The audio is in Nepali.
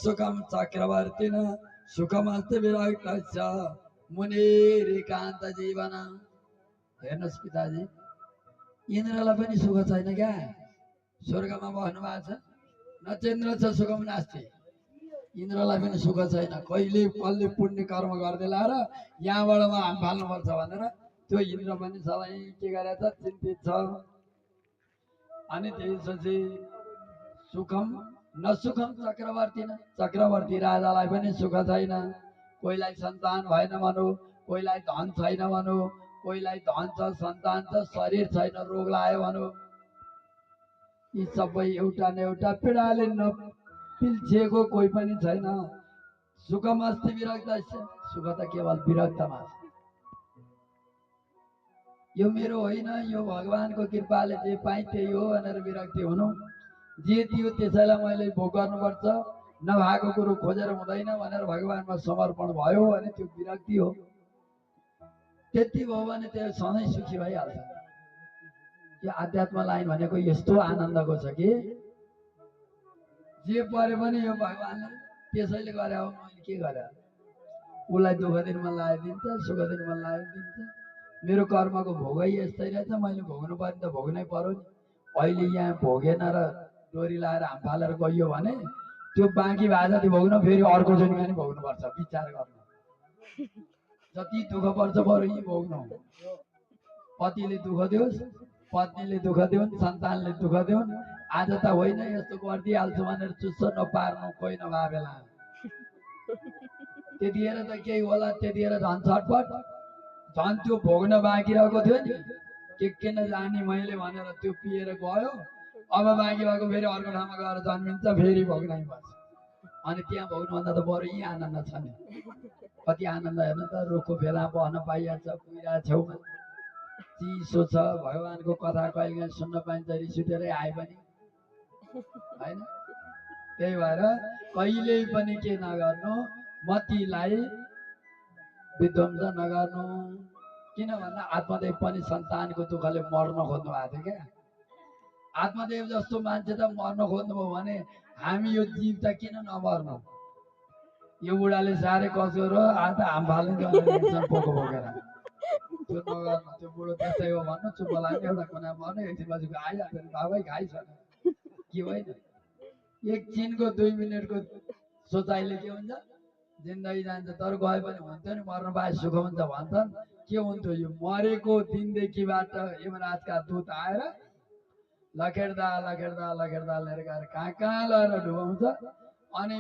सुखम चक्रवर्तीन सुखमस्ति विरक्तस्य मुनिरेकान्त जीवन। हेर्नुहोस् पिताजी, इन्द्रलाई पनि सुख छैन क्या, स्वर्गमा बस्नु भएको छ। नचेन्द्र छ सुखम नास्ति, इन्द्रलाई पनि सुख छैन। कहिले कसले पुण्य कर्म गर्दै लाएर यहाँबाट हाम फाल्नुपर्छ भनेर त्यो इन्द्र पनि सबै के गरेछ, चिन्तित छ। अनि त्यसपछि सुखम नसुखम चक्रवर्ती न, चक्रवर्ती राजालाई पनि सुख छैन। कोहीलाई सन्तान भएन भनौँ, कोहीलाई धन छैन भनौँ, कोहीलाई धन छ सन्तान छ शरीर छैन रोग लाग्यो भनौँ। यी सबै एउटा न एउटा पीडाले नपिल्छिएको कोही पनि छैन। सुखमस्ति विरक्तस्य, सुख त केवल विरक्तमा छ। यो मेरो होइन, यो भगवानको कृपाले जे पाएँ त्यही हो भनेर विरक्ति हुनु। जे दियो त्यसैलाई मैले भोग गर्नुपर्छ, नभएको कुरो खोजेर हुँदैन भनेर भगवानमा समर्पण भयो भने त्यो विरक्ति हो। त्यति भयो भने त्यो सधैँ सुखी भइहाल्छ। यो आध्यात्म लाइन भनेको यस्तो आनन्दको छ कि जे परे पनि यो भगवानले त्यसैले गरे हो, मैले के गरे। उसलाई दुःख दिन मन लाग्यो दिन्छ, सुख दिन मन लाग्यो दिन्छ। मेरो कर्मको भोगै यस्तै रहेछ, मैले भोग्नु पर्ने त भोग्नै पर्यो नि। अहिले यहाँ भोगेन र डोरी लाएर हाम फालेर गइयो भने त्यो बाँकी भए जति भोग्नु फेरि अर्कोचोटि पनि भोग्नुपर्छ। विचार गर्नु, जति दुःख पर्छ बरु यी भोग्नु। पतिले दुःख दियोस्, पत्नीले दुःख दिउन्, सन्तानले दुःख दिउन्, आज त होइन यस्तो गरिदिइहाल्छु भनेर चुस्स नपार्नु कोही नभए बेला। त्यतिखेर त केही होला, त्यतिखेर झन् छटपट, झन् त्यो भोग्न बाँकी रहेको थियो नि, के नजाने मैले भनेर त्यो पिएर गयो। अब बाँकी भएको फेरि अर्को ठाउँमा गएर जन्मिन्छ, फेरि भोग्नै पर्छ। अनि त्यहाँ भोग्नुभन्दा त बरु यहीँ आनन्द छ नि। कति आनन्द हेर्नु त, रुखको फेला बहन पाइहाल्छ, कुहिरा छेउमा चिसो छ, भगवानको कथा कहिले सुन्न पाइन्छ, रिस उठेरै आए पनि होइन। त्यही भएर कहिल्यै पनि के नगर्नु, मतिलाई विध्वंस नगर्नु। किन भन्दा आत्मदेव पनि सन्तानको दुःखले मर्न खोज्नु भएको थियो क्या। आत्मदेव जस्तो मान्छे त मर्न खोज्नुभयो भने हामी यो जीव त किन नमर्नु। यो बुढाले साह्रै कसो र आज हाम फाल्नु पोको बोकेर त्यो नगर्नु। त्यो बुढो त्यस्तै हो भन्नु, चुप्प लाग्यो, एउटा कुना मर्नु, एकछिन पछि आइहाल्छ नि, बाबै खाइसक्यो के होइन। एकछिनको 2 मिनटको सोचाइले के हुन्छ, जिन्दगी जान्छ। तर गए पनि हुन्थ्यो नि, मर्नु पाए सुख हुन्छ भन्छन्। के हुन्थ्यो, यो मरेको दिनदेखिबाट यमराजका दूत आएर लखेड्दा लखेड्दा लखेड्दा लिएर गएर कहाँ कहाँ लगेर डुबाउँछ। अनि